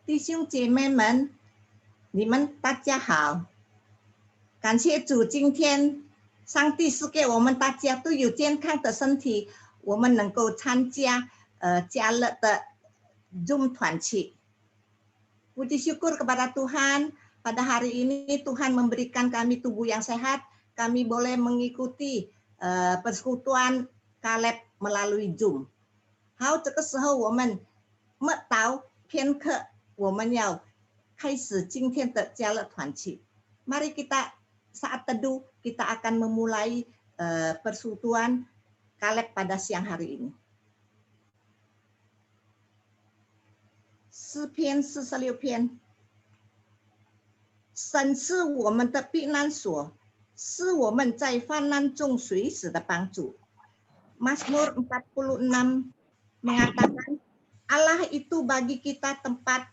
弟兄姐妹们，你们大家好！感谢主，今天上帝赐给我们大家都有健康的身体，我们能够参加家乐的 Zoom 团契。Puji syukur kepada Tuhan, pada hari ini Tuhan memberikan kami tubuh yang sehat, kami boleh mengikuti persekutuan Caleb melalui Zoom。好，这个时候我们默祷片刻，我们要开始今天的家乐团契。Mari kita saat teduh, kita akan memulai persekutuan Caleb pada siang hari ini。诗篇46篇，神是我们的避难所，是我们在患难中随时的帮助。Mazmur 46 mengatakan, Allah itu bagi kita tempat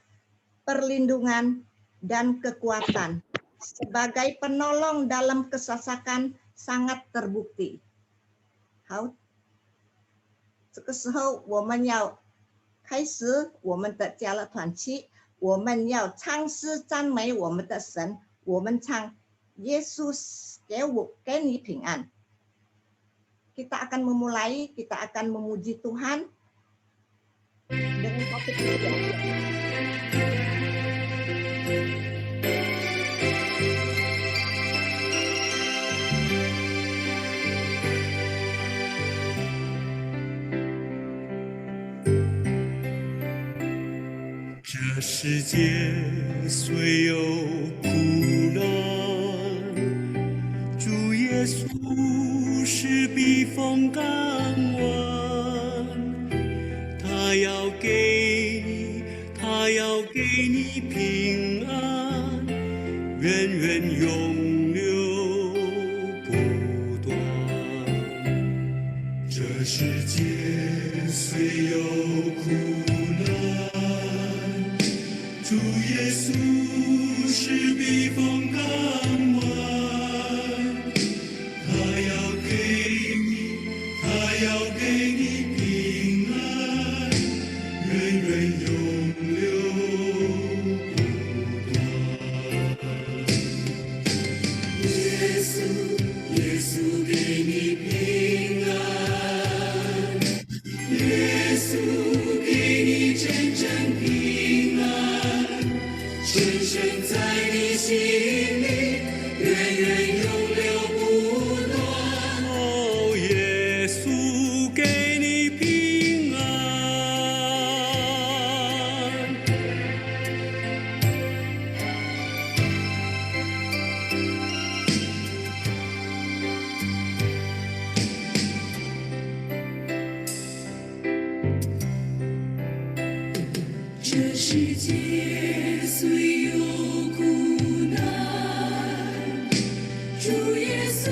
perlindungan dan kekuatan. Sebagai penolong dalam kesesakan sangat terbukti。好，这个时候我们要开始我们的家乐团契，我们要唱诗赞美我们的神。我们唱耶稣给你平安。Kita akan memulai, kita akan memuji Tuhan dengan satu pujian。这世界虽有苦难，主耶稣是避风港湾，他要给你平安，源源永流不断。这世界虽有苦难，主耶稣是避风港湾，他要给你平安，源源永流不断。耶稣给你平安，耶稣给你真正平安。深深在你心里，源源永流不断。哦，耶稣给你平安。这世界虽有苦难，主耶稣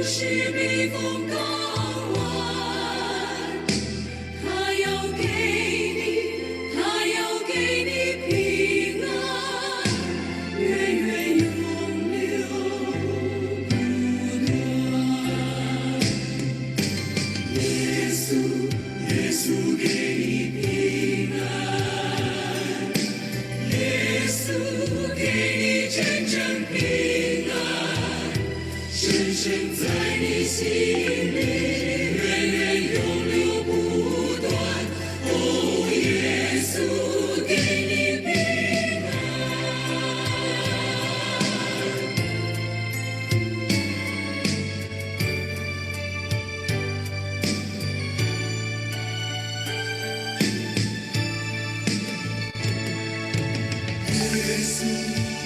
是避风港湾，他要给你平安，源源永流不断。耶稣给你平安，耶稣给你真正平安，深深在你心里，源源永流不断。哦，耶稣给你平安。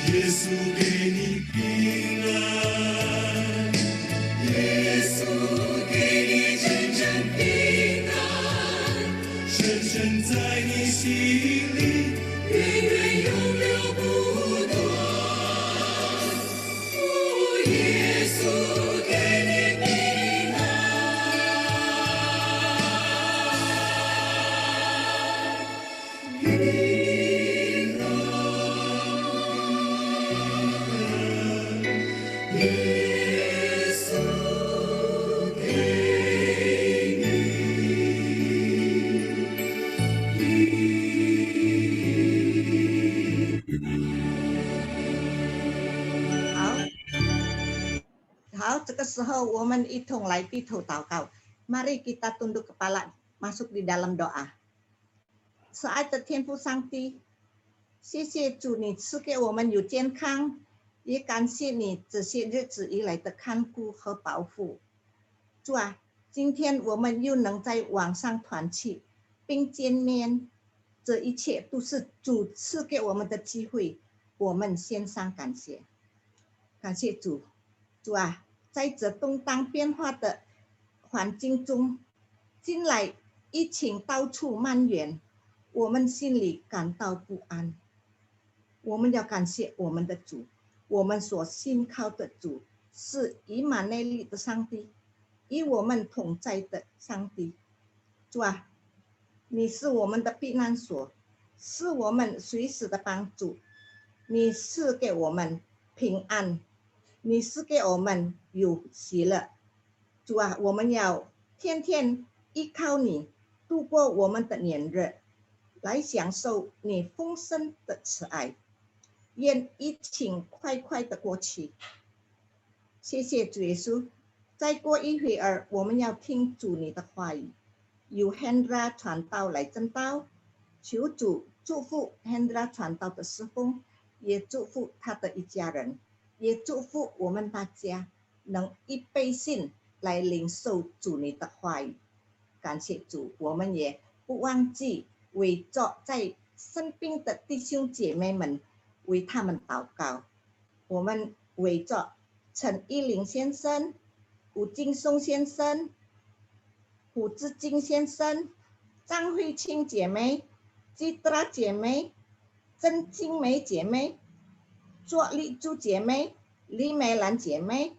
耶稣给你平安，耶稣给你真正平安，深深在你心里，源源永流不断。哦，耶稣给你平安，平安。耶稣给你平好，这个时候我们一同来低头祷告。Mari kita tunduk kepala masuk di dalam doa。慈爱的天父上帝，谢谢主，你赐给我们有健康，也感谢你这些日子以来的看顾和保护。主啊，今天我们又能在网上团聚并见面，这一切都是主赐给我们的机会，我们献上感谢。感谢主，主啊，在这动荡变化的环境中，近来疫情到处蔓延，我们心里感到不安。我们要感谢我们的主，我们所信靠的主是以马内利的上帝，与我们同在的上帝。主啊，你是我们的避难所，是我们随时的帮助。你赐给我们平安，你赐给我们有喜乐。主啊，我们要天天依靠你，度过我们的年日，来享受你丰盛的慈爱。愿疫情快快的过去。谢谢主耶稣。再过一会儿，我们要听主你的话语，由 Hendra 传道来证道。求主祝福 Hendra 传道的侍奉，也祝福他的一家人，也祝福我们大家能一备信来领受主你的话语。感谢主，我们也不忘记为着在生病的弟兄姐妹们为他们祷告。我们为着陈一林先生、胡金松先生、胡志金先生、张慧清姐妹、基德拉姐妹、曾金梅姐妹、卓丽珠姐妹、李美兰姐妹、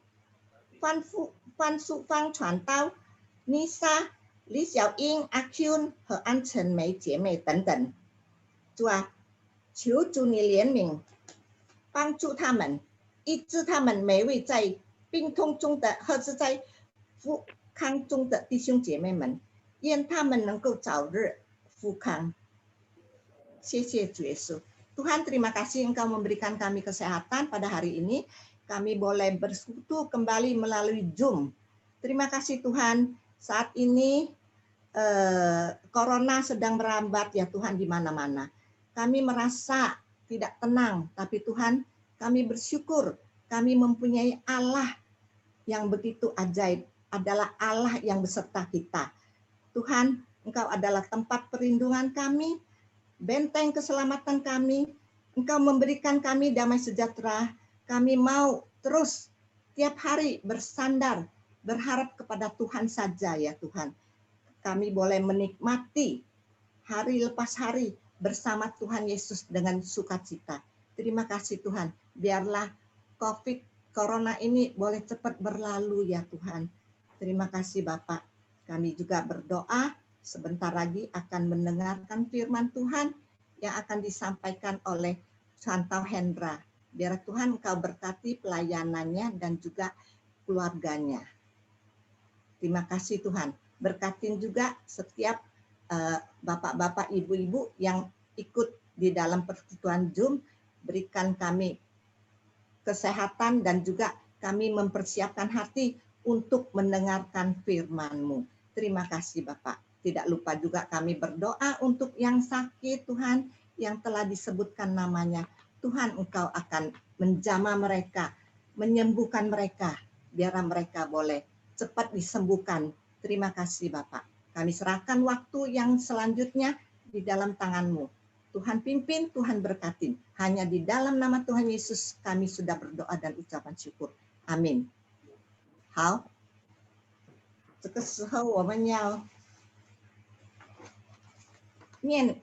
范淑芳传道、妮莎、李小英、阿 Q 和安晨梅姐妹等等。主啊，求主你怜悯，帮助他们，医治他们每位在病痛中的或是在复康中的弟兄姐妹们，愿他们能够早日复康。谢谢主耶稣。Tuhan, terima kasih Engkau memberikan kami kesehatan pada hari ini. Kami boleh bersekutu kembali melalui Zoom. Terima kasih Tuhan, saat ini Corona sedang merambat ya Tuhan di mana-mana. Kami merasa tidak tenang, tapi Tuhan, kami bersyukur kami mempunyai Allah yang begitu ajaib, adalah Allah yang beserta kita. Tuhan, Engkau adalah tempat perlindungan kami, benteng keselamatan kami. Engkau memberikan kami damai sejahtera. Kami mau terus tiap hari bersandar, berharap kepada Tuhan saja ya Tuhan. Kami boleh menikmati hari lepas hari bersama Tuhan Yesus dengan sukacita. Terima kasih Tuhan. Biarlah Corona ini boleh cepat berlalu ya Tuhan. Terima kasih Bapak. Kami juga berdoa sebentar lagi akan mendengarkan firman Tuhan yang akan disampaikan oleh Santau Hendra. Biar Tuhan Engkau berkati pelayanannya dan juga keluarganya. Terima kasih Tuhan. Berkatin juga setiap bapak-bapak, ibu-ibu yang ikut di dalam persekutuan Zoom. Berikan kami kesehatan dan juga kami mempersiapkan hati untuk mendengarkan firman-Mu. Terima kasih Bapak. Tidak lupa juga kami berdoa untuk yang sakit Tuhan, yang telah disebutkan namanya. Tuhan Engkau akan menjamah mereka, menyembuhkan mereka, biar mereka boleh cepat disembuhkan. Terima kasih Bapak. Kami serahkan waktu yang selanjutnya di dalam tangan-Mu. Tuhan pimpin, Tuhan berkatin. Hanya di dalam nama Tuhan Yesus kami sudah berdoa dan ucapan syukur. Amin. 好，这个时候我们要念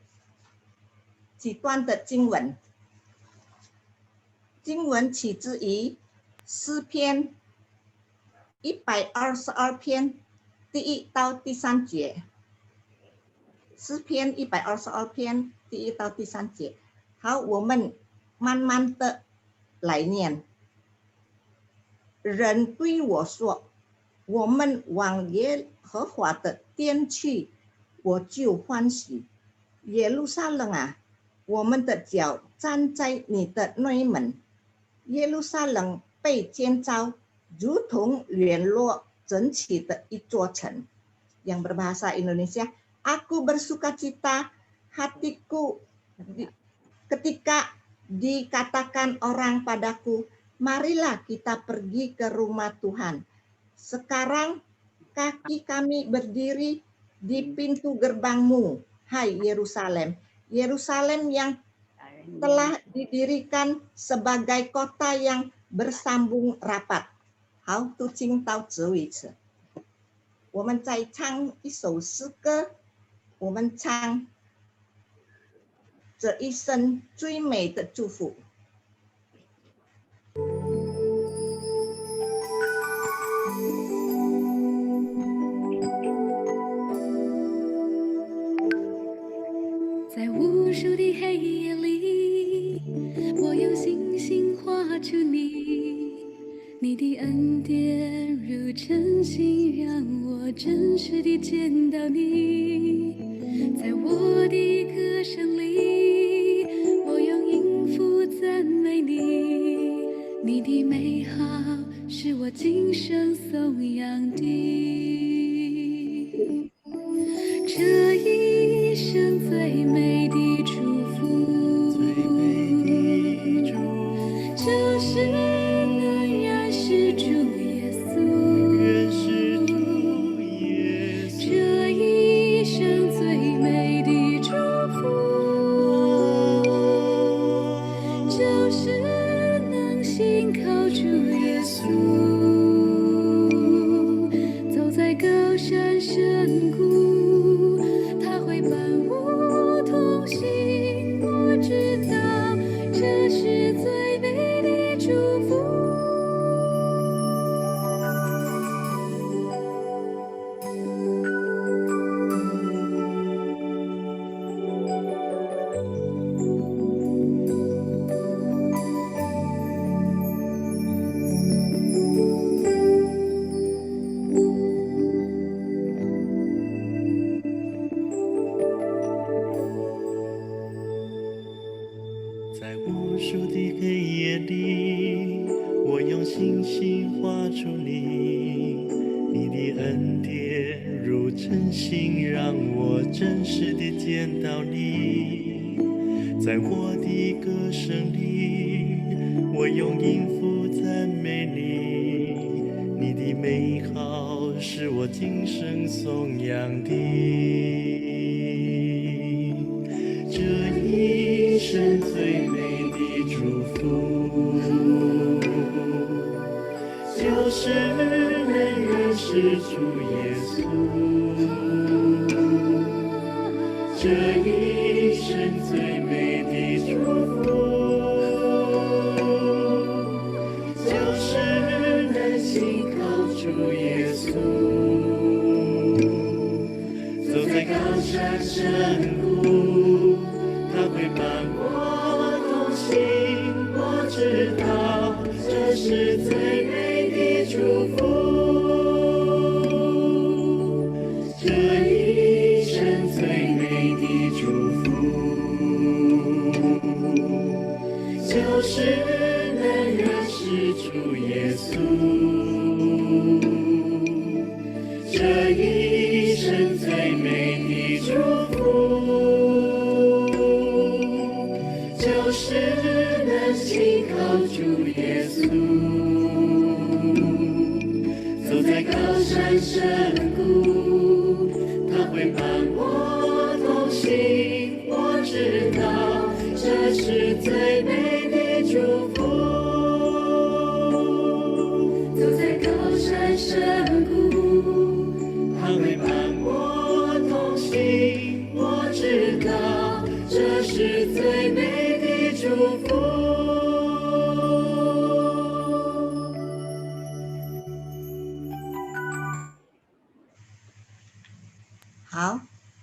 几段的经文。经文起自于诗篇122篇第1到第3节。诗篇122篇第1到第3节。好，我们慢慢的来念。人对我说，我们往耶和华的殿去，我就欢喜。耶路撒冷啊，我们的脚站在你的内门。耶路撒冷被建造，如同联络整起的一座城. Yang berbahasa Indonesia, aku bersuka cita hatiku ketika dikatakan orang padaku, marilah kita pergi ke rumah Tuhan. Sekarang kaki kami berdiri di pintu gerbangmu, hai Yerusalem. Yerusalem yang telah didirikan sebagai kota yang bersambung rapat. 好，都听到这为止。我们再唱一首诗歌，我们唱这一生最美的祝福。在无数的黑夜里，我用星星画出你，你的恩典如晨星，让我真实地见到你。在我的歌声里，我用音符赞美你，你的美好是我今生颂扬的。这一生最美的祝福，就是能认识主耶稣。这一生最美的祝福，就是能信靠主耶稣。走在高山深谷，他会伴我同行，我知道这是最美的祝福。在无数的黑夜里，我用星星画出你，你的恩典如晨星，让我真实地见到你。在我的歌声里，我用音符赞美你，你的美好是我今生颂扬的。这一生最美的祝福，就是能认识主耶稣。这一生最美的祝福，就是能信靠主耶稣。走在高山深谷，他会伴我同行，我知道这是最美的祝福。这一生最美的祝福，就是能认识主耶稣。这一生最美的祝福，就是能信靠主耶稣。走在高山深谷，他会伴我同行，我知道这是最美的祝福。走在高山深谷，他会伴我同行，我知道这是最美的祝福。好，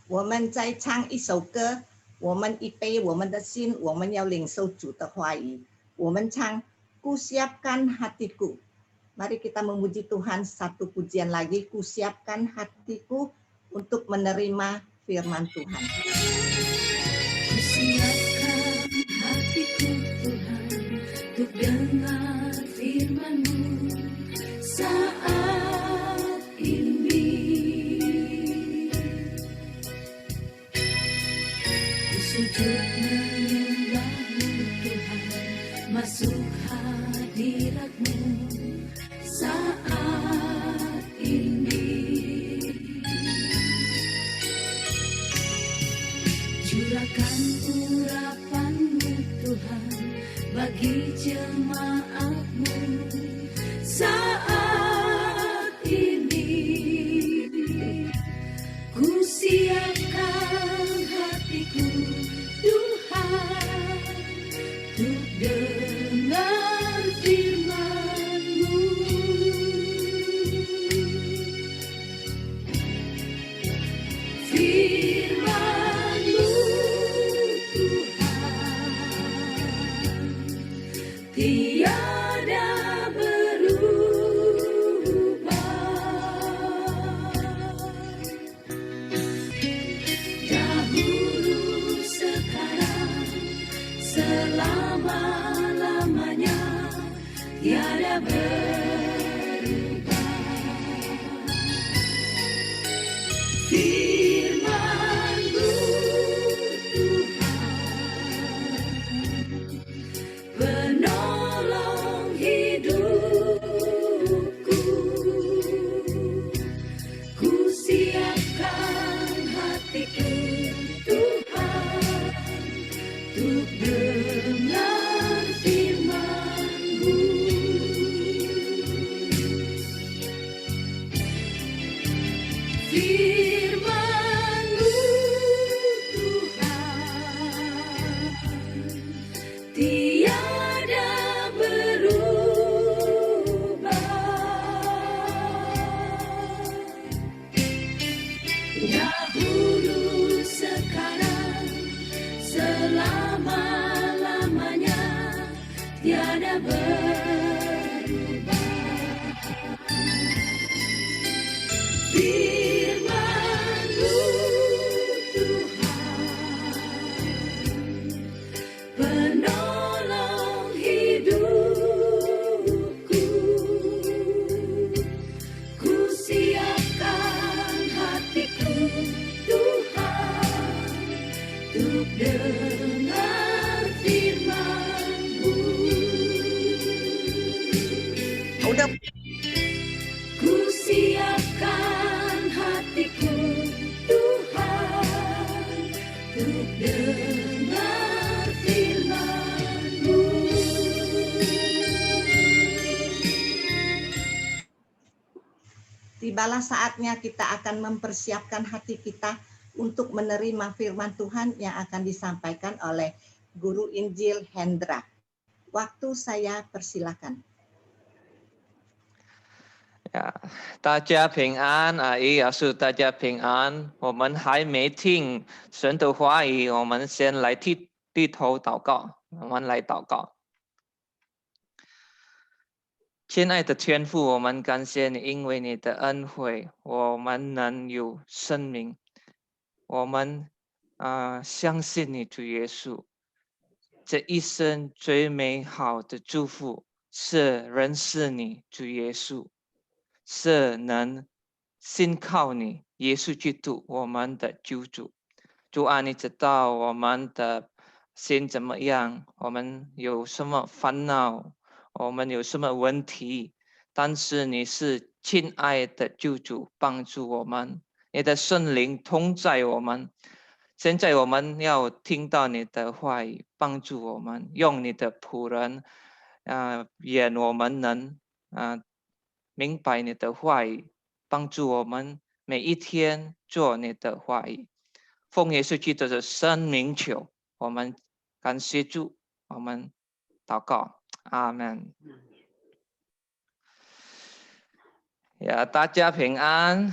我们再唱一首歌，我们预备我们的心，我们要领受主的话语。我们唱Ku siapkan hatiku. Mari kita memuji Tuhan satu pujian lagi, Ku siapkan hatiku untuk menerima firman Tuhan. Ku siapkan hatiku Tuhan untuk dengar firman-Mu. gerakmu saat ini. Curahkan urapan-Mu Tuhan bagi jemaat-Mu saat ini. Ku siapkan hatiku Tuhan untuk dengar firman-Mu. Firman-Mu Tuhan tiada berubah. Dahulu, sekarang, selama-lamanya tiada berubah. Firman-Mu Tuhan penolong hidupku. Ku siapkan hatiku Tuhan untuk dengar firman-Mu. Firman-Mu Tuhan tiada berubah. Dahulu, sekarang, selama-lamanya tiada berubah. Firman-Mu Tuhan penolong hidupku. Ku siapkan hatiku Tuhan untuk dengar firman-Mu. Udah. Ku siapkan hatiku Tuhan untuk dengar firman-Mu. Tibalah saatnya kita akan mempersiapkan hati kita untuk menerima firman Tuhan yang akan disampaikan oleh Guru Injil Hendra. Waktu saya persilakan. 呀，大家平安啊！也要祝大家平安。我们还没听神的话语，我们先来低头祷告。我们来祷告。亲爱的天父，我们感谢你，因为你的恩惠，我们能有生命。我们相信你，主耶稣。这一生最美好的祝福是认识你，主耶稣。 是能信靠你，耶稣基督，我们的救主。主啊，你知道我们的心怎么样，我们有什么烦恼，我们有什么问题，但是你是亲爱的救主，帮助我们，你的圣灵同在我们。现在我们要听到你的话语，帮助我们，用你的仆人，愿我们能明白你的话语，帮助我们每一天做你的话语。奉耶稣基督的圣名求，我们感谢主，我们祷告，阿门。呀，大家平安。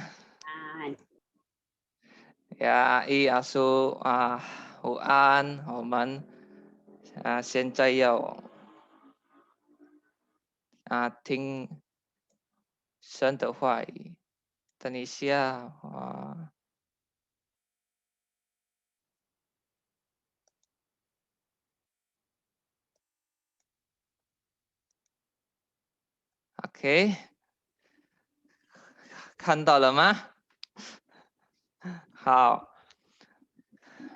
呀，阿叔午安，我们现在要听神的话语。等一下OK， 看到了吗？好。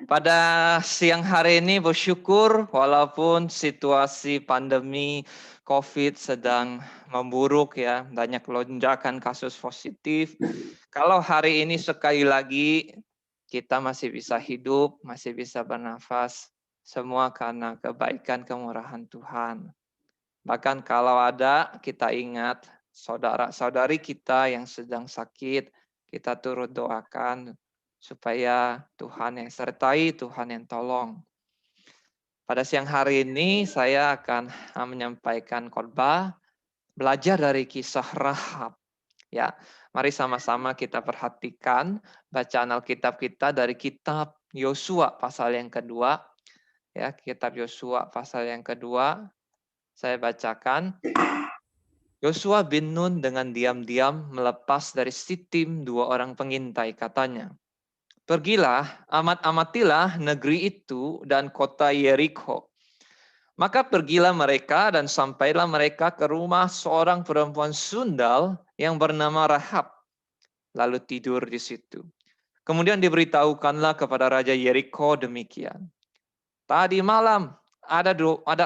Pada siang hari ini bersyukur walaupun situasi pandemi COVID sedang memburuk ya, banyak lonjakan kasus positif. Kalau hari ini sekali lagi kita masih bisa hidup, masih bisa bernafas, semua karena kebaikan kemurahan Tuhan. Bahkan kalau ada, kita ingat saudara-saudari kita yang sedang sakit, kita turut doakan supaya Tuhan yang sertai, Tuhan yang tolong. Pada siang hari ini saya akan menyampaikan khotbah belajar dari kisah Rahab. Ya, mari sama-sama kita perhatikan bacaan Alkitab kita dari kitab Yosua pasal yang kedua. Ya, kitab Yosua pasal yang kedua. Saya bacakan. Yosua bin Nun dengan diam-diam melepas dari Sitim 2 orang pengintai, katanya, "Pergilah, amat-amatilah negeri itu dan kota Yerikho." Maka pergilah mereka dan sampailah mereka ke rumah seorang perempuan sundal yang bernama Rahab, lalu tidur di situ. Kemudian diberitahukanlah kepada Raja Yerikho demikian. Tadi malam ada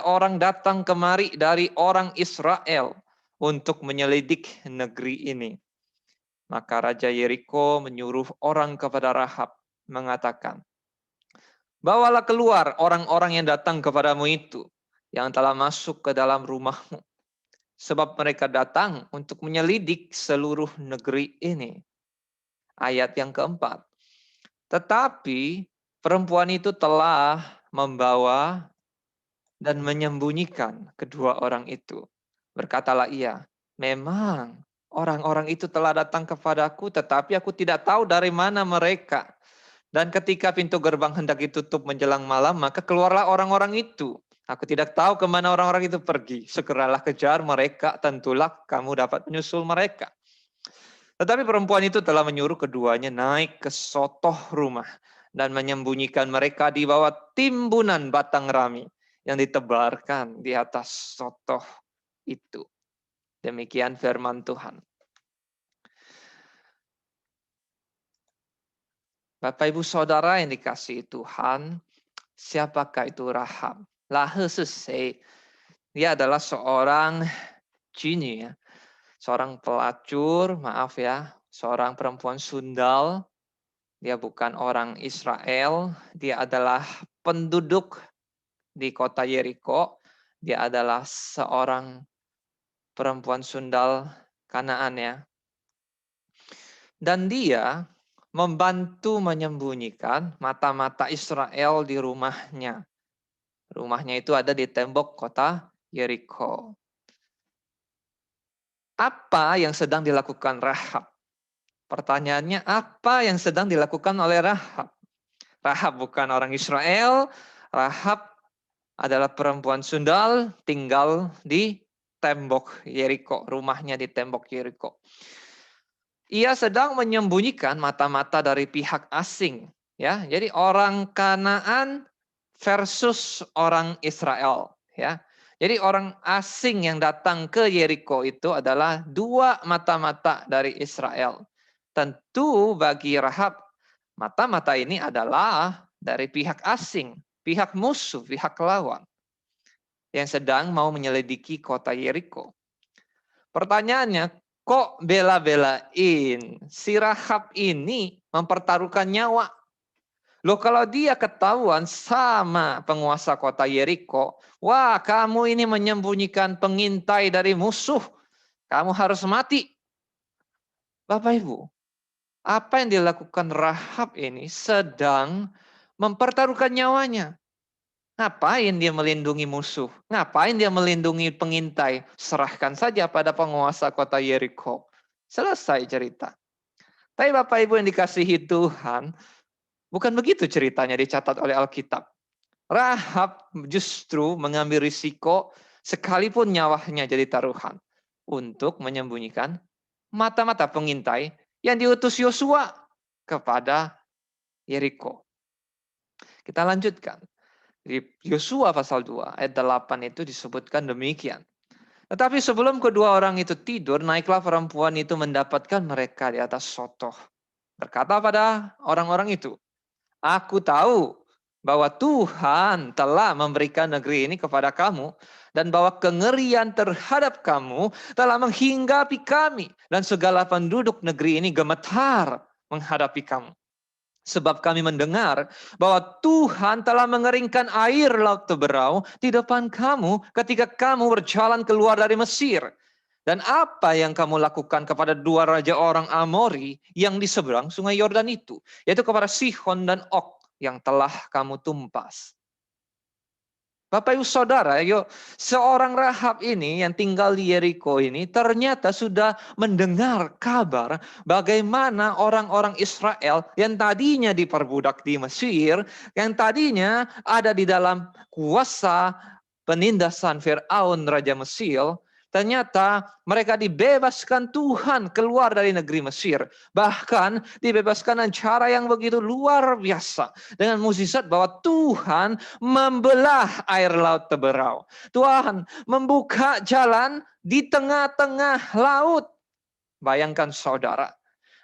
orang datang kemari dari orang Israel untuk menyelidik negeri ini. Maka Raja Yerikho menyuruh orang kepada Rahab, mengatakan, "Bawalah keluar orang-orang yang datang kepadamu itu, yang telah masuk ke dalam rumahmu. Sebab mereka datang untuk menyelidik seluruh negeri ini." Ayat yang keempat. Tetapi perempuan itu telah membawa dan menyembunyikan kedua orang itu. Berkatalah ia, "Memang orang-orang itu telah datang kepadaku, tetapi aku tidak tahu dari mana mereka. Dan ketika pintu gerbang hendak ditutup menjelang malam, maka keluarlah orang-orang itu. Aku tidak tahu kemana orang-orang itu pergi. Segeralah kejar mereka, tentulah kamu dapat menyusul mereka." Tetapi perempuan itu telah menyuruh keduanya naik ke sotoh rumah dan menyembunyikan mereka di bawah timbunan batang rami yang ditebarkan di atas sotoh itu. Demikian firman Tuhan. Bapak Ibu Saudara yang dikasihi Tuhan, siapakah itu Rahab? Lahe sesei. Dia adalah seorang jini ya. Seorang pelacur, maaf ya, seorang perempuan sundal. Dia bukan orang Israel, dia adalah penduduk di kota Yeriko. Dia adalah seorang perempuan sundal Kanaan ya. Dan dia membantu menyembunyikan mata-mata Israel di rumahnya. Rumahnya itu ada di tembok kota Yeriko. Apa yang sedang dilakukan Rahab? Pertanyaannya, apa yang sedang dilakukan oleh Rahab? Rahab bukan orang Israel. Rahab adalah perempuan sundal tinggal di tembok Yeriko. Rumahnya di tembok Yeriko. Ia sedang menyembunyikan mata-mata dari pihak asing. Ya, jadi orang Kanaan versus orang Israel. Ya, jadi orang asing yang datang ke Yeriko itu adalah dua mata-mata dari Israel. Tentu bagi Rahab, mata-mata ini adalah dari pihak asing, pihak musuh, pihak lawan yang sedang mau menyelidiki kota Yeriko. Pertanyaannya, kok bela-belain si Rahab ini mempertaruhkan nyawa? Loh, kalau dia ketahuan sama penguasa kota Yeriko, wah, kamu ini menyembunyikan pengintai dari musuh, kamu harus mati. Bapak Ibu, apa yang dilakukan Rahab ini sedang mempertaruhkan nyawanya. Ngapain dia melindungi musuh? Ngapain dia melindungi pengintai? Serahkan saja pada penguasa kota Yeriko. Selesai cerita. Tapi Bapak Ibu yang dikasihi Tuhan, bukan begitu ceritanya dicatat oleh Alkitab. Rahab justru mengambil risiko sekalipun nyawanya jadi taruhan untuk menyembunyikan mata-mata pengintai yang diutus Yosua kepada Yeriko. Kita lanjutkan. Di Yosua pasal 2 ayat 8 itu disebutkan demikian. Tetapi sebelum kedua orang itu tidur, naiklah perempuan itu mendapatkan mereka di atas sotoh. Berkata pada orang-orang itu, "Aku tahu bahwa Tuhan telah memberikan negeri ini kepada kamu, dan bahwa kengerian terhadap kamu telah menghinggapi kami, dan segala penduduk negeri ini gemetar menghadapi kamu. Sebab kami mendengar bahwa Tuhan telah mengeringkan air laut Teberau di depan kamu ketika kamu berjalan keluar dari Mesir. Dan apa yang kamu lakukan kepada dua raja orang Amori yang di seberang sungai Yordan itu, yaitu kepada Sihon dan Og yang telah kamu tumpas. Bapak Ibu Saudara, yuk, seorang Rahab ini yang tinggal di Yeriko ini ternyata sudah mendengar kabar bagaimana orang-orang Israel yang tadinya diperbudak di Mesir, yang tadinya ada di dalam kuasa penindasan Firaun Raja Mesir, ternyata mereka dibebaskan Tuhan keluar dari negeri Mesir. Bahkan dibebaskan dengan cara yang begitu luar biasa. Dengan mukjizat bahwa Tuhan membelah air laut Teberau. Tuhan membuka jalan di tengah-tengah laut. Bayangkan saudara.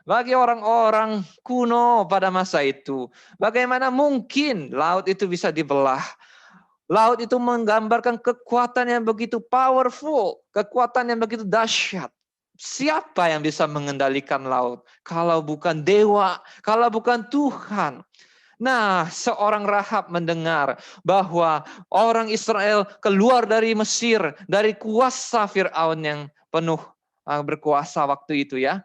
Bagi orang-orang kuno pada masa itu, bagaimana mungkin laut itu bisa dibelah? Laut itu menggambarkan kekuatan yang begitu powerful, kekuatan yang begitu dahsyat. Siapa yang bisa mengendalikan laut? Kalau bukan dewa, kalau bukan Tuhan. Nah, seorang Rahab mendengar bahwa orang Israel keluar dari Mesir, dari kuasa Firaun yang penuh berkuasa waktu itu ya.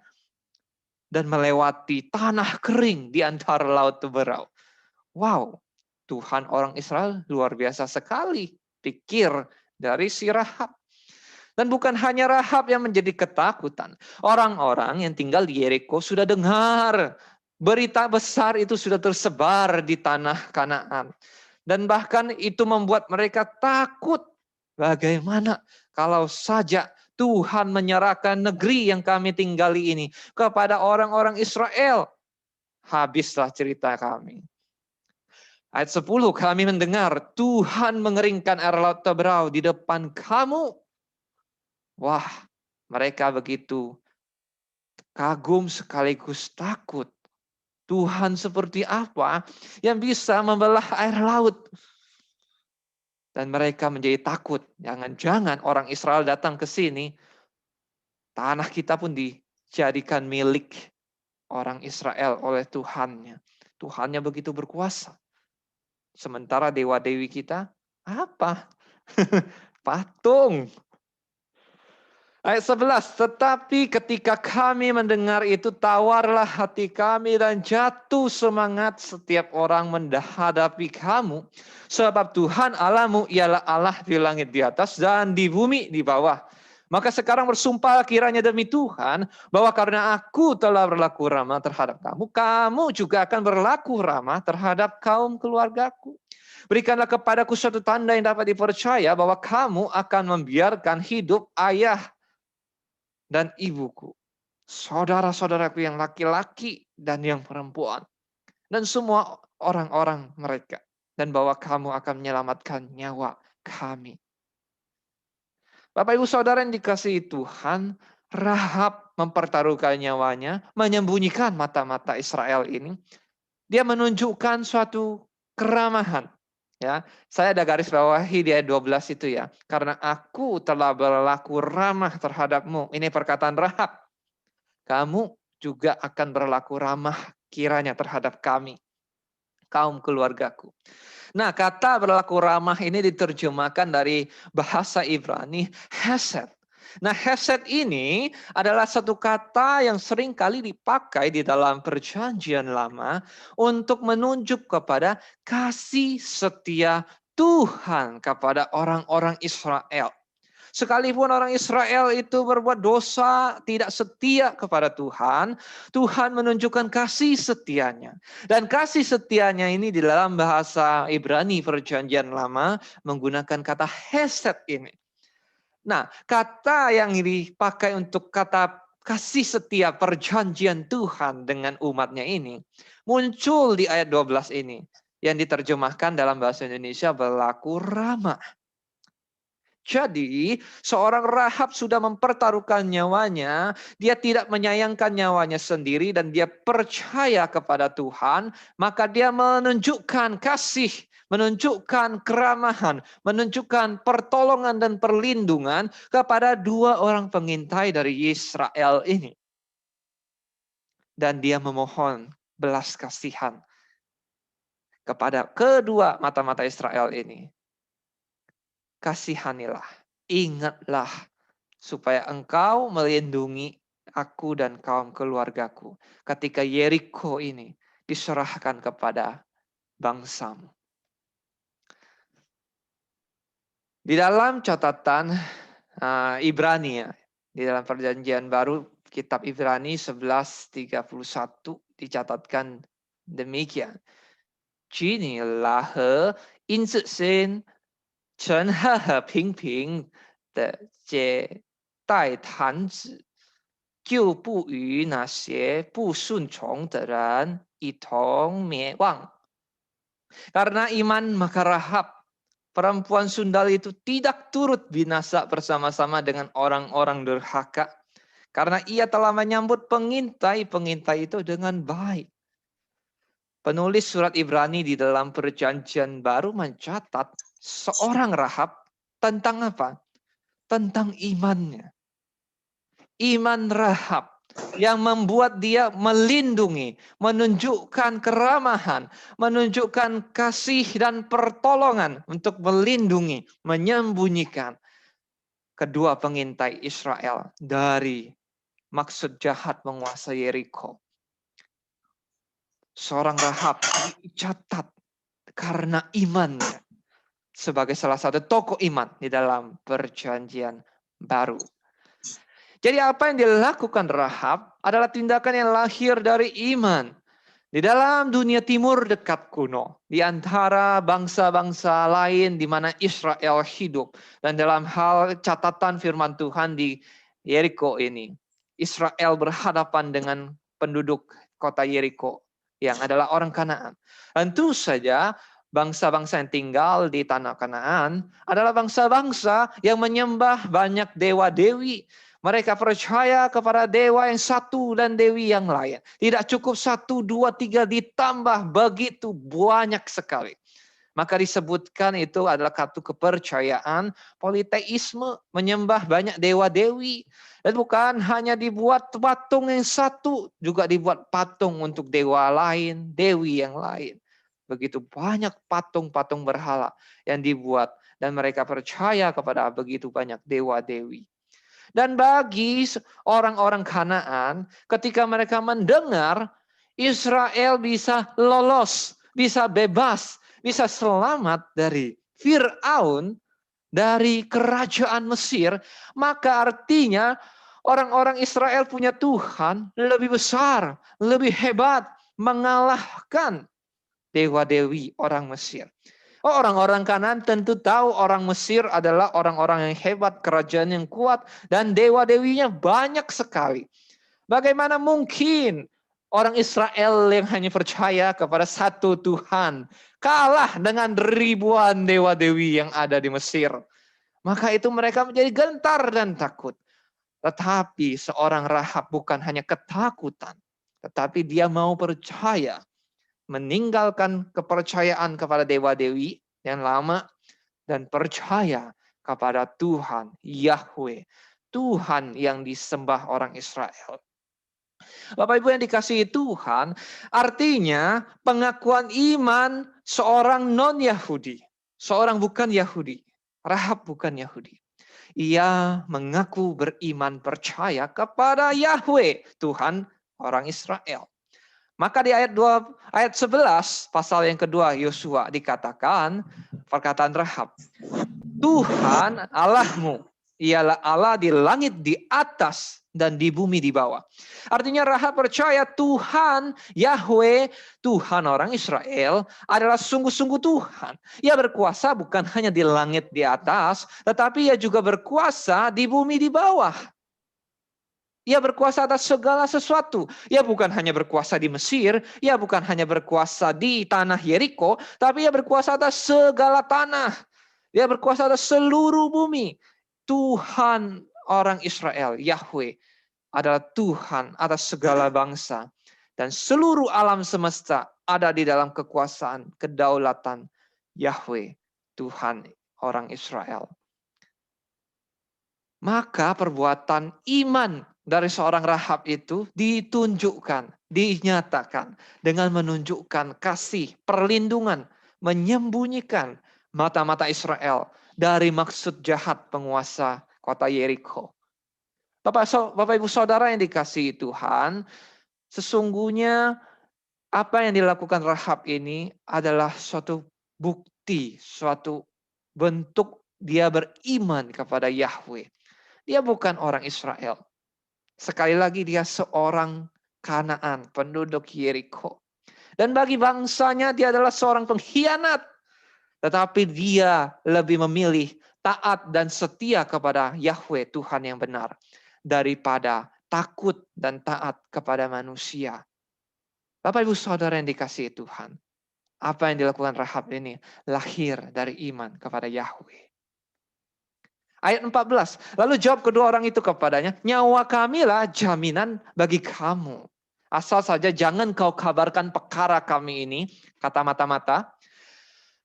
Dan melewati tanah kering di antara laut Teberau. Wow. Tuhan orang Israel luar biasa sekali. Pikir dari si Rahab. Dan bukan hanya Rahab yang menjadi ketakutan. Orang-orang yang tinggal di Yeriko sudah dengar. Berita besar itu sudah tersebar di tanah Kanaan. Dan bahkan itu membuat mereka takut. Bagaimana kalau saja Tuhan menyerahkan negeri yang kami tinggali ini kepada orang-orang Israel. Habislah cerita kami. Ayat 10, kami mendengar Tuhan mengeringkan air laut Teberau di depan kamu. Wah, mereka begitu kagum sekaligus takut. Tuhan seperti apa yang bisa membelah air laut? Dan mereka menjadi takut. Jangan-jangan orang Israel datang ke sini, tanah kita pun dijadikan milik orang Israel oleh Tuhannya. Tuhannya begitu berkuasa. Sementara dewa-dewi kita, apa? Patung. Ayat 11, tetapi ketika kami mendengar itu, tawarlah hati kami dan jatuh semangat setiap orang menghadapi kamu. Sebab Tuhan Allahmu ialah Allah di langit di atas dan di bumi di bawah. Maka sekarang bersumpah kiranya demi Tuhan, bahwa karena aku telah berlaku ramah terhadap kamu, kamu juga akan berlaku ramah terhadap kaum keluargaku. Berikanlah kepadaku suatu tanda yang dapat dipercaya bahwa kamu akan membiarkan hidup ayah dan ibuku, saudara-saudaraku yang laki-laki dan yang perempuan, dan semua orang-orang mereka. Dan bahwa kamu akan menyelamatkan nyawa kami. Bapak Ibu Saudara yang dikasihi Tuhan, Rahab mempertaruhkan nyawanya, menyembunyikan mata-mata Israel ini. Dia menunjukkan suatu keramahan. Ya, saya ada garis bawahi di ayat 12 itu ya. Karena aku telah berlaku ramah terhadapmu. Ini perkataan Rahab. Kamu juga akan berlaku ramah kiranya terhadap kami, kaum keluargaku. Nah, kata berlaku ramah ini diterjemahkan dari bahasa Ibrani hesed. Nah, hesed ini adalah satu kata yang sering kali dipakai di dalam perjanjian lama untuk menunjuk kepada kasih setia Tuhan kepada orang-orang Israel. Sekalipun orang Israel itu berbuat dosa, tidak setia kepada Tuhan, Tuhan menunjukkan kasih setianya. Dan kasih setianya ini di dalam bahasa Ibrani perjanjian lama menggunakan kata hesed ini. Nah, kata yang dipakai untuk kata kasih setia perjanjian Tuhan dengan umatnya ini muncul di ayat 12 ini yang diterjemahkan dalam bahasa Indonesia berlaku ramah. Jadi, seorang Rahab sudah mempertaruhkan nyawanya, dia tidak menyayangkan nyawanya sendiri dan dia percaya kepada Tuhan, maka dia menunjukkan kasih menunjukkan keramahan, menunjukkan pertolongan dan perlindungan kepada dua orang pengintai dari Israel ini. Dan dia memohon belas kasihan kepada kedua mata-mata Israel ini. Kasihanilah, ingatlah, supaya engkau melindungi aku dan kaum keluargaku ketika Yeriko ini diserahkan kepada bangsamu. Di dalam catatan Ibrani ya, di dalam perjanjian baru kitab Ibrani 11:31 dicatatkan demikian. Jini lahe inzisen chen he ping ping de jie dai tan zi jiu bu yu na xie bu sun chong de ren yi tong mie wang. Karena iman maka Rahab, perempuan sundal itu tidak turut binasa bersama-sama dengan orang-orang durhaka. Karena ia telah menyambut pengintai-pengintai itu dengan baik. Penulis surat Ibrani di dalam perjanjian baru mencatat seorang Rahab tentang apa? Tentang imannya. Iman Rahab yang membuat dia melindungi, menunjukkan keramahan, menunjukkan kasih dan pertolongan untuk melindungi, menyembunyikan kedua pengintai Israel dari maksud jahat menguasai Yeriko. Seorang Rahab dicatat karena imannya sebagai salah satu tokoh iman di dalam perjanjian baru. Jadi apa yang dilakukan Rahab adalah tindakan yang lahir dari iman. Di dalam dunia timur dekat kuno, di antara bangsa-bangsa lain di mana Israel hidup. Dan dalam hal catatan firman Tuhan di Yeriko ini, Israel berhadapan dengan penduduk kota Yeriko yang adalah orang Kanaan. Tentu saja bangsa-bangsa yang tinggal di tanah Kanaan adalah bangsa-bangsa yang menyembah banyak dewa-dewi. Mereka percaya kepada dewa yang satu dan dewi yang lain. Tidak cukup 1, 2, 3 ditambah begitu banyak sekali. Maka disebutkan itu adalah satu kepercayaan politeisme, menyembah banyak dewa-dewi. Dan bukan hanya dibuat patung yang satu, juga dibuat patung untuk dewa lain, dewi yang lain. Begitu banyak patung-patung berhala yang dibuat. Dan mereka percaya kepada begitu banyak dewa-dewi. Dan bagi orang-orang Kanaan, ketika mereka mendengar Israel bisa lolos, bisa bebas, bisa selamat dari Fir'aun, dari kerajaan Mesir, maka artinya orang-orang Israel punya Tuhan lebih besar, lebih hebat, mengalahkan dewa-dewi orang Mesir. Orang-orang Kanaan tentu tahu orang Mesir adalah orang-orang yang hebat, kerajaan yang kuat, dan dewa-dewinya banyak sekali. Bagaimana mungkin orang Israel yang hanya percaya kepada satu Tuhan kalah dengan ribuan dewa-dewi yang ada di Mesir? Maka itu mereka menjadi gentar dan takut. Tetapi seorang Rahab bukan hanya ketakutan, tetapi dia mau percaya, meninggalkan kepercayaan kepada dewa-dewi yang lama dan percaya kepada Tuhan Yahweh, Tuhan yang disembah orang Israel. Bapak Ibu yang dikasihi Tuhan, artinya pengakuan iman seorang non-Yahudi, seorang bukan Yahudi, Rahab bukan Yahudi. Ia mengaku beriman percaya kepada Yahweh, Tuhan orang Israel. Maka di ayat 11 pasal yang kedua Yosua dikatakan perkataan Rahab, Tuhan Allahmu ialah Allah di langit di atas dan di bumi di bawah. Artinya Rahab percaya Tuhan Yahweh, Tuhan orang Israel adalah sungguh-sungguh Tuhan. Ia berkuasa bukan hanya di langit di atas, tetapi ia juga berkuasa di bumi di bawah. Ia berkuasa atas segala sesuatu. Ia bukan hanya berkuasa di Mesir, ia bukan hanya berkuasa di tanah Yeriko, tapi ia berkuasa atas segala tanah. Ia berkuasa atas seluruh bumi. Tuhan orang Israel, Yahweh, adalah Tuhan atas segala bangsa. Dan seluruh alam semesta ada di dalam kekuasaan, kedaulatan Yahweh, Tuhan orang Israel. Maka perbuatan iman dari seorang Rahab itu ditunjukkan, dinyatakan dengan menunjukkan kasih, perlindungan, menyembunyikan mata-mata Israel dari maksud jahat penguasa kota Yeriko. Bapak Ibu Saudara yang dikasihi Tuhan, sesungguhnya apa yang dilakukan Rahab ini adalah suatu bukti, suatu bentuk dia beriman kepada Yahweh. Dia bukan orang Israel. Sekali lagi dia seorang Kanaan, penduduk Yeriko. Dan bagi bangsanya dia adalah seorang pengkhianat. Tetapi dia lebih memilih taat dan setia kepada Yahweh, Tuhan yang benar, daripada takut dan taat kepada manusia. Bapak Ibu Saudara yang dikasihi Tuhan, apa yang dilakukan Rahab ini lahir dari iman kepada Yahweh. Ayat 14, lalu jawab kedua orang itu kepadanya, nyawa kamilah jaminan bagi kamu. Asal saja jangan kau kabarkan perkara kami ini, kata mata-mata.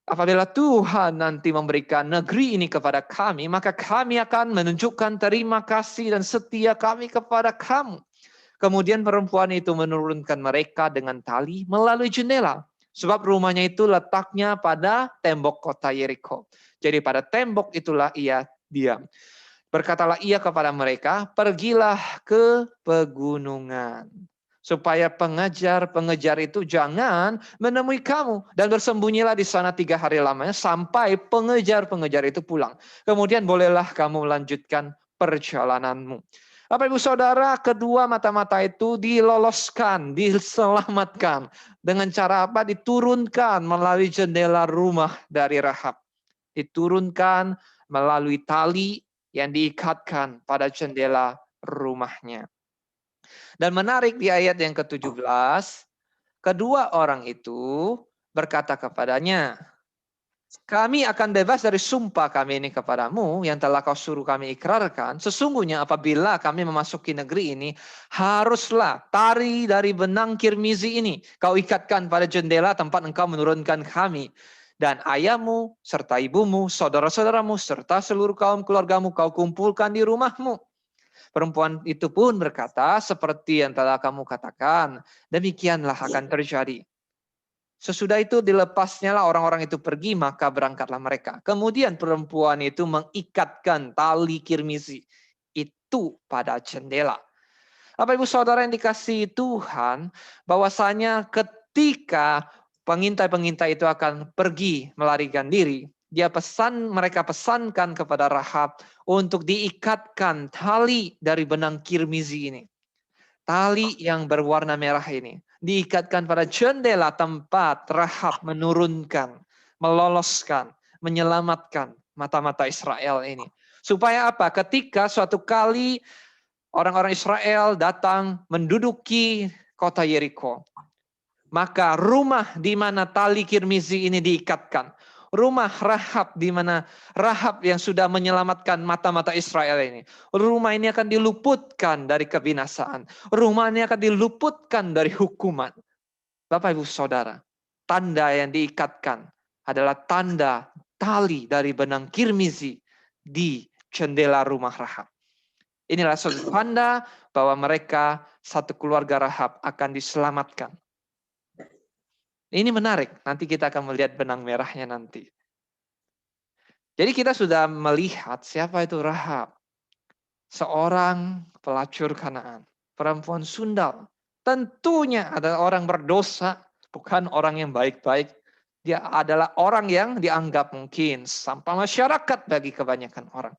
Apabila Tuhan nanti memberikan negeri ini kepada kami, maka kami akan menunjukkan terima kasih dan setia kami kepada kamu. Kemudian perempuan itu menurunkan mereka dengan tali melalui jendela. Sebab rumahnya itu letaknya pada tembok kota Yeriko. Jadi pada tembok itulah ia diam. Berkatalah ia kepada mereka, pergilah ke pegunungan. Supaya pengejar-pengejar itu jangan menemui kamu. Dan bersembunyilah di sana 3 hari lamanya sampai pengejar-pengejar itu pulang. Kemudian bolehlah kamu melanjutkan perjalananmu. Bapak Ibu Saudara, kedua mata-mata itu diloloskan, diselamatkan. Dengan cara apa? Diturunkan melalui jendela rumah dari Rahab. Diturunkan melalui tali yang diikatkan pada jendela rumahnya. Dan menarik di ayat yang ke-17, kedua orang itu berkata kepadanya, kami akan bebas dari sumpah kami ini kepadamu yang telah kau suruh kami ikrarkan. Sesungguhnya apabila kami memasuki negeri ini, haruslah tari dari benang kirmizi ini kau ikatkan pada jendela tempat engkau menurunkan kami. Dan ayahmu, serta ibumu, saudara-saudaramu, serta seluruh kaum keluargamu kau kumpulkan di rumahmu. Perempuan itu pun berkata, seperti yang telah kamu katakan, demikianlah akan terjadi. Sesudah itu dilepasnya lah orang-orang itu pergi, maka berangkatlah mereka. Kemudian perempuan itu mengikatkan tali kirmizi itu pada jendela. Bapak Ibu Saudara yang dikasihi Tuhan, bahwasanya ketika pengintai-pengintai itu akan pergi melarikan diri, mereka pesankan kepada Rahab untuk diikatkan tali dari benang kirmizi ini. Tali yang berwarna merah ini diikatkan pada jendela tempat Rahab menurunkan, meloloskan, menyelamatkan mata-mata Israel ini. Supaya apa? Ketika suatu kali orang-orang Israel datang menduduki kota Yeriko, maka rumah di mana tali kirmizi ini diikatkan, rumah Rahab di mana Rahab yang sudah menyelamatkan mata-mata Israel ini. Rumah ini akan diluputkan dari kebinasaan. Rumah ini akan diluputkan dari hukuman. Bapak Ibu Saudara, tanda yang diikatkan adalah tanda tali dari benang kirmizi di jendela rumah Rahab. Inilah suatu tanda bahwa mereka satu keluarga Rahab akan diselamatkan. Ini menarik, nanti kita akan melihat benang merahnya nanti. Jadi kita sudah melihat siapa itu Rahab. Seorang pelacur Kanaan, perempuan sundal. Tentunya adalah orang berdosa, bukan orang yang baik-baik. Dia adalah orang yang dianggap mungkin sampah masyarakat bagi kebanyakan orang.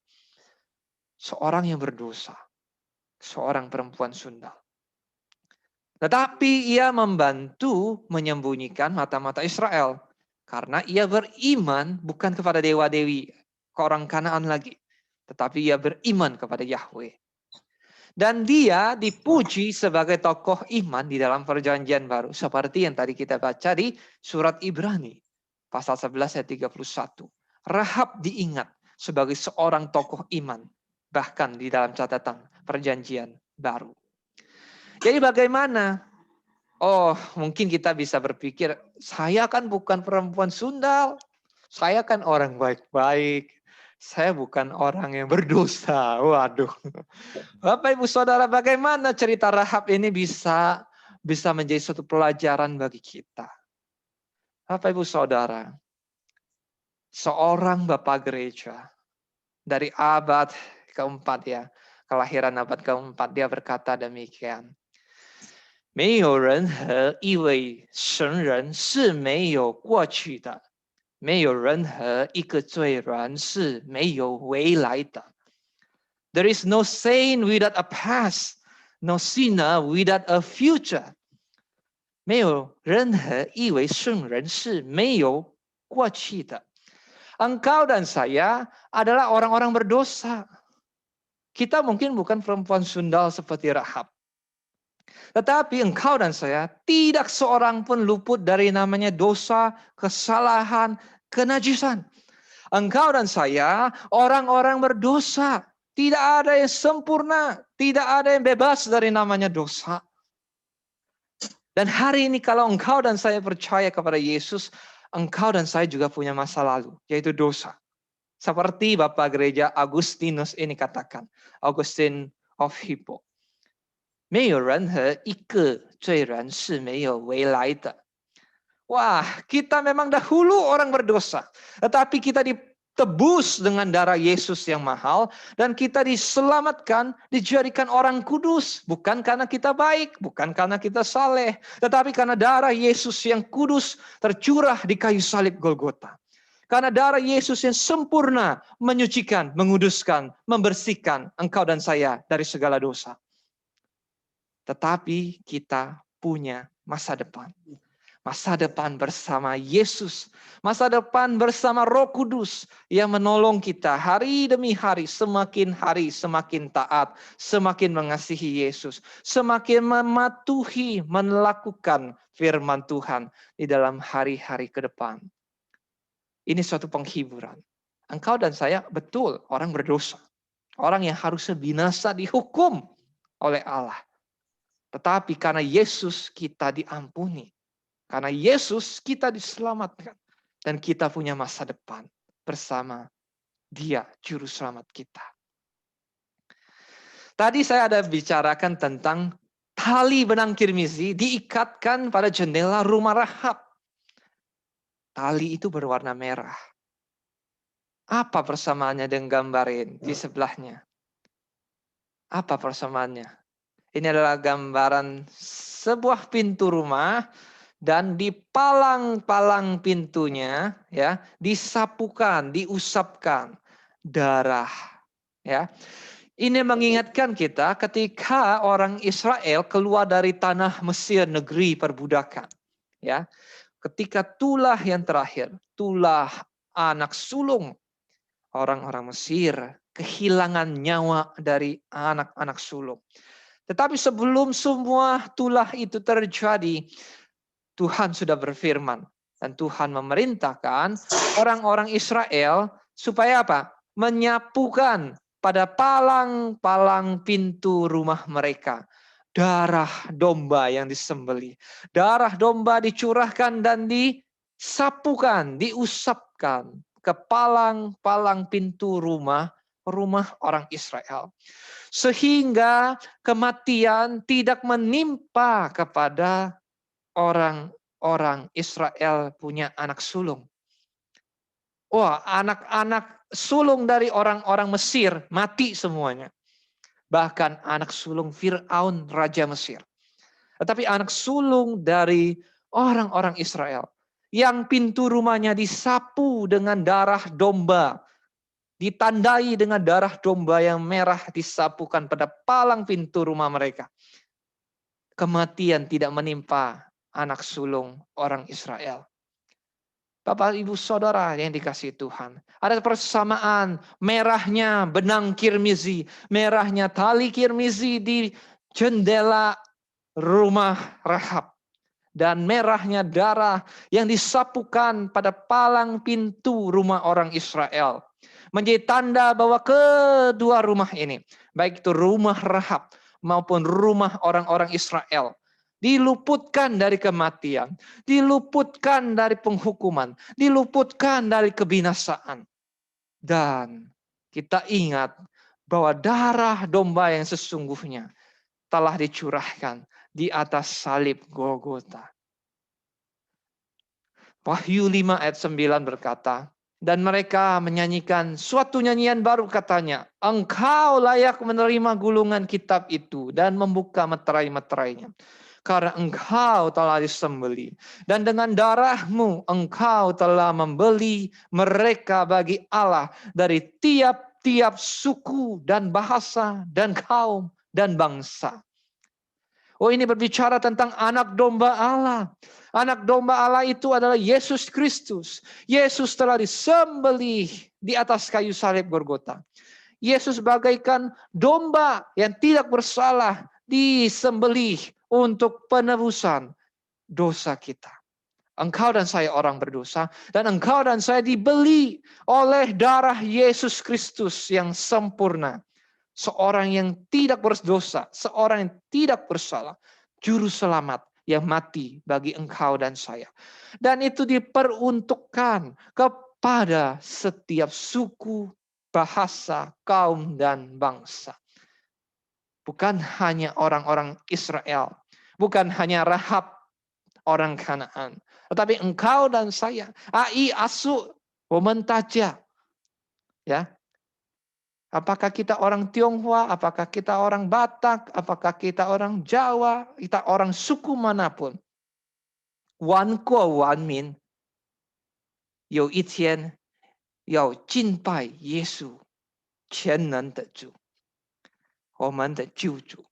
Seorang yang berdosa, seorang perempuan sundal. Tetapi ia membantu menyembunyikan mata-mata Israel. Karena ia beriman bukan kepada dewa-dewi orang Kanaan lagi. Tetapi ia beriman kepada Yahweh. Dan dia dipuji sebagai tokoh iman di dalam perjanjian baru. Seperti yang tadi kita baca di surat Ibrani. Pasal 11 ayat 31. Rahab diingat sebagai seorang tokoh iman. Bahkan di dalam catatan perjanjian baru. Jadi bagaimana? Oh, mungkin kita bisa berpikir, saya kan bukan perempuan sundal. Saya kan orang baik-baik. Saya bukan orang yang berdosa. Waduh. Bapak Ibu Saudara, bagaimana cerita Rahab ini bisa menjadi suatu pelajaran bagi kita. Bapak Ibu Saudara, seorang Bapak Gereja dari abad keempat ya, kelahiran abad keempat, dia berkata demikian. 没有人和一位神人是没有过去的，没有人和一个罪人是没有未来的。There is no saint without a past, no sinner without a future. 没有任何一位圣人是没有过去的。Engkau dan saya adalah orang-orang berdosa. Kita mungkin bukan perempuan sundal seperti Rahab. Tetapi engkau dan saya tidak seorang pun luput dari namanya dosa, kesalahan, kenajisan. Engkau dan saya orang-orang berdosa. Tidak ada yang sempurna. Tidak ada yang bebas dari namanya dosa. Dan hari ini kalau engkau dan saya percaya kepada Yesus, engkau dan saya juga punya masa lalu, yaitu dosa. Seperti Bapak Gereja Agustinus ini katakan, Augustine of Hippo. 没有人和一个罪人是没有未来的。 Wah, kita memang dahulu orang berdosa. Tetapi kita ditebus dengan darah Yesus yang mahal. Dan kita diselamatkan, dijadikan orang kudus. Bukan karena kita baik, bukan karena kita saleh. Tetapi karena darah Yesus yang kudus tercurah di kayu salib Golgota. Karena darah Yesus yang sempurna menyucikan, menguduskan, membersihkan engkau dan saya dari segala dosa. Tetapi kita punya masa depan. Masa depan bersama Yesus. Masa depan bersama Roh Kudus yang menolong kita hari demi hari semakin taat. Semakin mengasihi Yesus. Semakin mematuhi, melakukan firman Tuhan di dalam hari-hari ke depan. Ini suatu penghiburan. Engkau dan saya betul orang berdosa. Orang yang harusnya binasa dihukum oleh Allah. Tetapi karena Yesus kita diampuni. Karena Yesus kita diselamatkan. Dan kita punya masa depan bersama Dia, Juru Selamat kita. Tadi saya ada bicarakan tentang tali benang kirmizi diikatkan pada jendela rumah Rahab. Tali itu berwarna merah. Apa persamaannya dengan gambarin di sebelahnya? Apa persamaannya? Ini adalah gambaran sebuah pintu rumah dan di palang-palang pintunya ya disapukan, diusapkan darah ya. Ini mengingatkan kita ketika orang Israel keluar dari tanah Mesir, negeri perbudakan ya. Ketika tulah yang terakhir, tulah anak sulung orang-orang Mesir kehilangan nyawa dari anak-anak sulung. Tetapi sebelum semua tulah itu terjadi, Tuhan sudah berfirman. Dan Tuhan memerintahkan orang-orang Israel supaya apa? Menyapukan pada palang-palang pintu rumah mereka. Darah domba yang disembelih. Darah domba dicurahkan dan disapukan, diusapkan ke palang-palang pintu rumah orang Israel. Sehingga kematian tidak menimpa kepada orang-orang Israel punya anak sulung. Wah, anak-anak sulung dari orang-orang Mesir mati semuanya. Bahkan anak sulung Fir'aun, Raja Mesir. Tetapi anak sulung dari orang-orang Israel yang pintu rumahnya disapu dengan darah domba. Ditandai dengan darah domba yang merah disapukan pada palang pintu rumah mereka. Kematian tidak menimpa anak sulung orang Israel. Bapak, Ibu, Saudara yang dikasihi Tuhan. Ada persamaan merahnya benang kirmizi. Merahnya tali kirmizi di jendela rumah Rahab. Dan merahnya darah yang disapukan pada palang pintu rumah orang Israel. Menjadi tanda bahwa kedua rumah ini, baik itu rumah Rahab maupun rumah orang-orang Israel, diluputkan dari kematian, diluputkan dari penghukuman, diluputkan dari kebinasaan. Dan kita ingat bahwa darah domba yang sesungguhnya telah dicurahkan di atas salib Golgota. Wahyu 5 ayat 9 berkata, dan mereka menyanyikan suatu nyanyian baru katanya, engkau layak menerima gulungan kitab itu dan membuka meterai-meterainya. Karena engkau telah disembelih. Dan dengan darahmu engkau telah membeli mereka bagi Allah dari tiap-tiap suku dan bahasa dan kaum dan bangsa. Oh, ini berbicara tentang anak domba Allah. Anak domba Allah itu adalah Yesus Kristus. Yesus telah disembelih di atas kayu salib Golgota. Yesus bagaikan domba yang tidak bersalah disembelih untuk penebusan dosa kita. Engkau dan saya orang berdosa, dan engkau dan saya dibeli oleh darah Yesus Kristus yang sempurna. Seorang yang tidak berdosa, seorang yang tidak bersalah, juru selamat yang mati bagi engkau dan saya. Dan itu diperuntukkan kepada setiap suku, bahasa, kaum, dan bangsa. Bukan hanya orang-orang Israel, bukan hanya Rahab orang Kanaan, tetapi engkau dan saya, ai asu, womentaja. Ya. Apakah kita orang Tionghoa, apakah kita orang Batak, apakah kita orang Jawa, kita orang suku manapun. 玩过完民，有一天要敬拜耶稣，全能的主，我们的救主。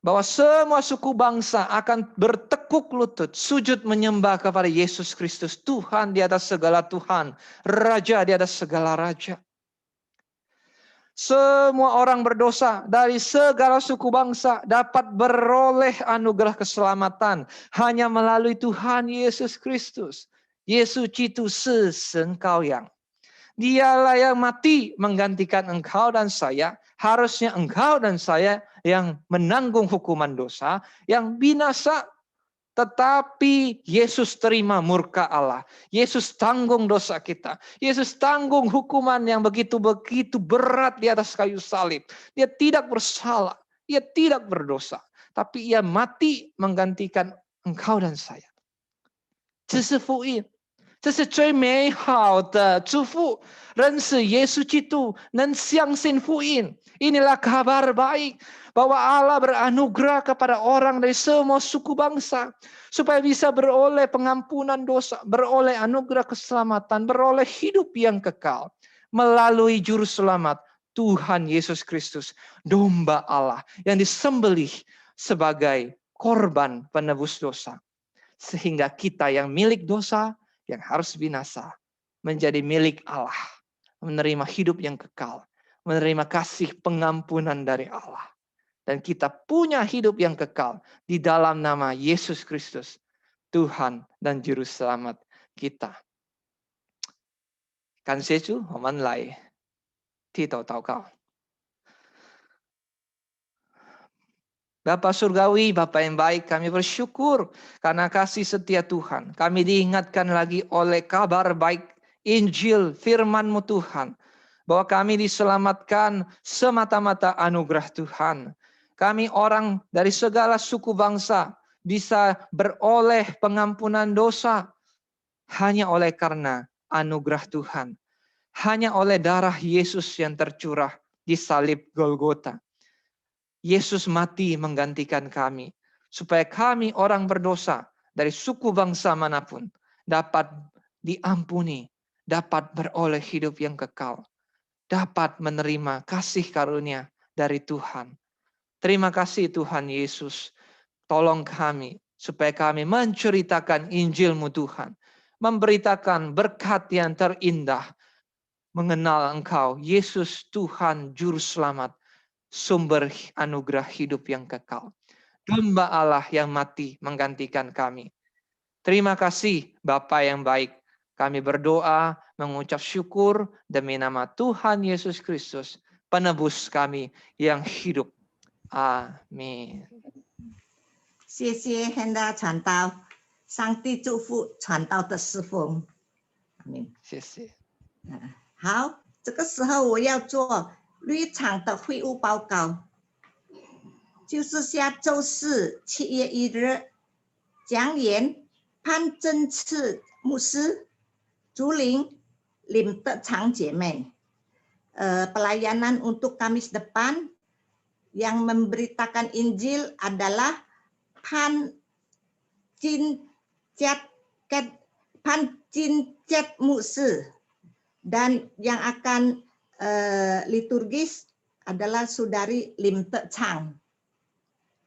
Bahwa semua suku bangsa akan bertekuk lutut, sujud menyembah kepada Yesus Kristus, Tuhan di atas segala Tuhan, Raja di atas segala Raja. Semua orang berdosa dari segala suku bangsa dapat beroleh anugerah keselamatan hanya melalui Tuhan Yesus Kristus. Yesus itu Sen Kau Yang. Dialah yang mati menggantikan engkau dan saya. Harusnya engkau dan saya yang menanggung hukuman dosa, yang binasa. Tetapi Yesus terima murka Allah. Yesus tanggung dosa kita. Yesus tanggung hukuman yang begitu-begitu berat di atas kayu salib. Dia tidak bersalah. Dia tidak berdosa. Tapi ia mati menggantikan engkau dan saya. 这是福音，这是最美好的祝福。认识耶稣基督，能相信福音。Inilah kabar baik bahwa Allah beranugerah kepada orang dari semua suku bangsa supaya bisa beroleh pengampunan dosa, beroleh anugerah keselamatan, beroleh hidup yang kekal melalui juru selamat Tuhan Yesus Kristus, domba Allah yang disembelih sebagai korban penebus dosa. Sehingga kita yang milik dosa, yang harus binasa, menjadi milik Allah. Menerima hidup yang kekal. Menerima kasih pengampunan dari Allah. Dan kita punya hidup yang kekal di dalam nama Yesus Kristus, Tuhan dan Juru Selamat kita. 感谢主，我们来低头祷告。Bapa Surgawi, Bapa yang baik, kami bersyukur karena kasih setia Tuhan. Kami diingatkan lagi oleh kabar baik Injil, firman-Mu Tuhan. Bahwa kami diselamatkan semata-mata anugerah Tuhan. Kami orang dari segala suku bangsa bisa beroleh pengampunan dosa hanya oleh karena anugerah Tuhan. Hanya oleh darah Yesus yang tercurah di salib Golgota. Yesus mati menggantikan kami. Supaya kami orang berdosa dari suku bangsa manapun dapat diampuni. Dapat beroleh hidup yang kekal. Dapat menerima kasih karunia dari Tuhan. Terima kasih Tuhan Yesus. Tolong kami supaya kami menceritakan Injil-Mu Tuhan. Memberitakan berkat yang terindah. Mengenal Engkau, Yesus Tuhan Juru Selamat. Sumber anugerah hidup yang kekal. Domba Allah yang mati menggantikan kami. Terima kasih Bapa yang baik. Kami berdoa, mengucap syukur demi nama Tuhan Yesus Kristus, penebus kami yang hidup. Amin. 谢谢 Hendra 传道，上帝祝福传道的侍奉。阿门。谢谢。好，这个时候我要做绿场的会务报告，就是下周四7月1日，讲员潘正次牧师，竹林林德昌姐妹。Pelayanan untuk Kamis depan yang memberitakan Injil adalah Pan Cincet Muse, dan yang akan liturgis adalah Saudari Lim Te Chang。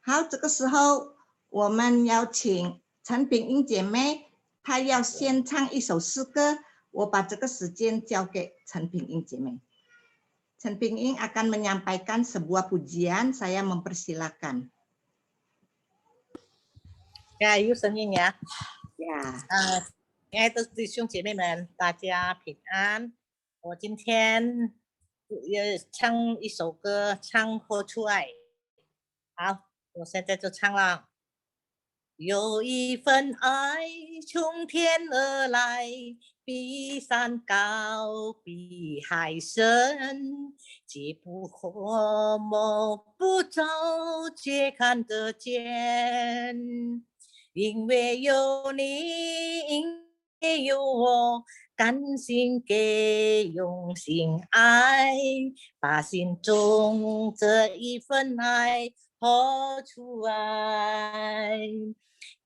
好，这个时候我们邀请陈炳英姐妹，她要先唱一首诗歌，我把这个时间交给陈炳英姐妹。陈炳英akan menyampaikan sebuah pujian, saya mempersilakan。呀，有声音呀！呀，亲爱的弟兄姐妹们，大家平安。我今天也唱一首歌，唱活出爱。好，我现在就唱了。有一份爱从天而来，比山高，比海深，既不或摸不着，却看得见。因为有你，因为有我，甘心给用心爱，把心中这一份爱活出来。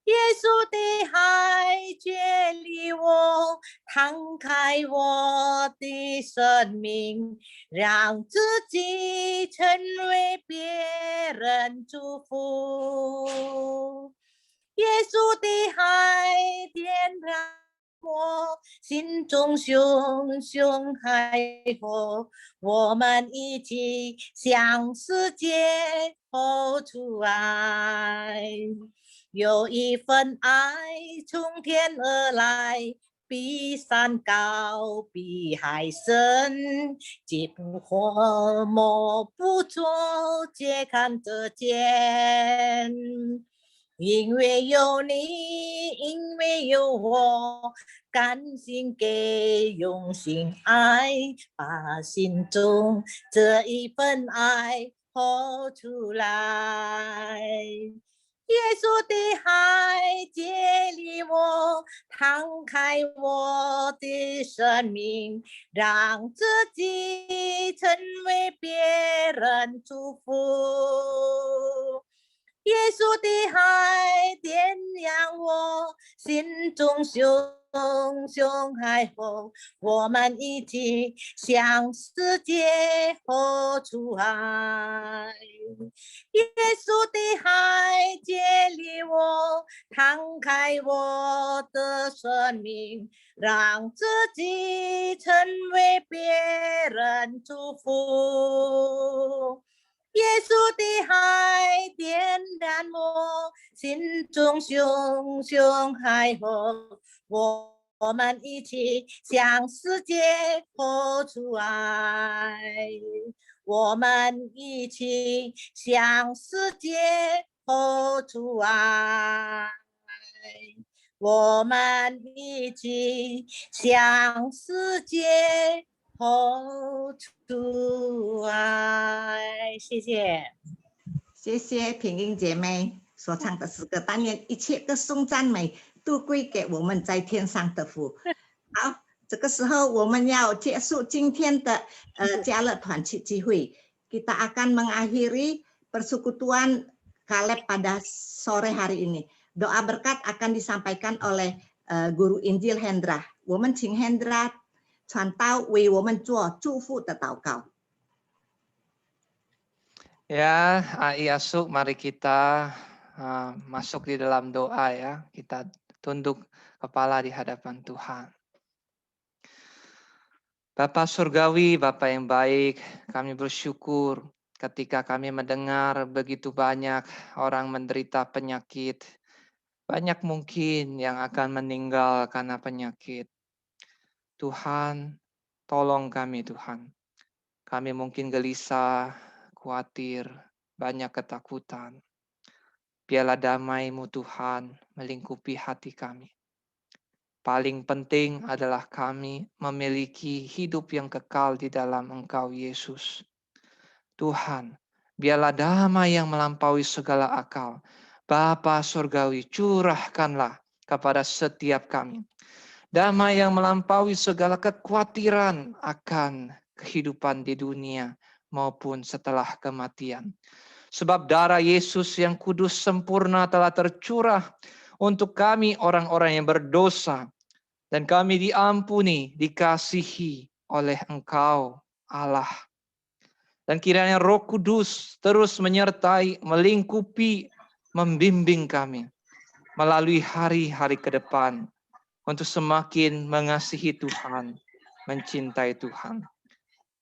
耶稣的爱接力我，敞开我的生命，让自己成为别人祝福。耶稣的爱点燃我心中熊熊海火，我们一起向世界活出爱。有一份爱从天而来，比山高，比海深，既不或摸不着，皆看得见。因为有你，因为有我，甘心给用心爱，把心中这一份爱活出来。耶稣的爱接力我，敞开我的生命，让自己成为别人祝福。耶稣的爱点燃我心中熊熊海火，我们一起向世界活出爱。耶稣的爱接力我，敞开我的生命，让自己成为别人祝福。耶稣的爱点燃我心中熊熊海火，我们一起向世界活出爱。我们一起向世界活出爱。我们一起向世界活出爱。谢谢。谢谢平英姐妹所唱的诗歌，但愿一切歌颂赞美都归给我们在天上的父。好，这个时候我们要结束今天的家乐团契聚会。Kita akan mengakhiri persekutuan Kaleb pada sore hari ini. Doa berkat akan disampaikan oleh Guru Injil Hendra. 我们请 Hendra 传道为我们做祝福的祷告。Ya, Iasuk, mari kita masuk di dalam doa ya. Kita tunduk kepala di hadapan Tuhan. Bapa Surgawi, Bapa yang baik, kami bersyukur ketika kami mendengar begitu banyak orang menderita penyakit. Banyak mungkin yang akan meninggal karena penyakit. Tuhan, tolong kami Tuhan. Kami mungkin gelisah, khawatir, banyak ketakutan. Biarlah damai-Mu Tuhan melingkupi hati kami. Paling penting adalah kami memiliki hidup yang kekal di dalam Engkau, Yesus. Tuhan, biarlah damai yang melampaui segala akal. Bapa Surgawi, curahkanlah kepada setiap kami. Damai yang melampaui segala kekhawatiran akan kehidupan di dunia maupun setelah kematian. Sebab darah Yesus yang kudus sempurna telah tercurah untuk kami orang-orang yang berdosa. Dan kami diampuni, dikasihi oleh Engkau, Allah. Dan kiranya Roh Kudus terus menyertai, melingkupi, membimbing kami melalui hari-hari ke depan untuk semakin mengasihi Tuhan, mencintai Tuhan.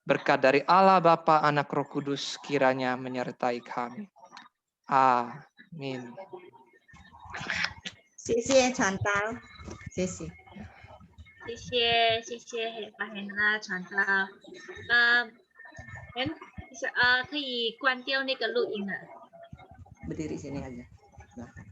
Berkat dari Allah Bapa, Anak, Roh Kudus kiranya menyertai kami. Amin. 谢谢传道，谢谢。谢谢把hen那传道，可以关掉那个录音了。 Berdiri sini aja. Silahkan.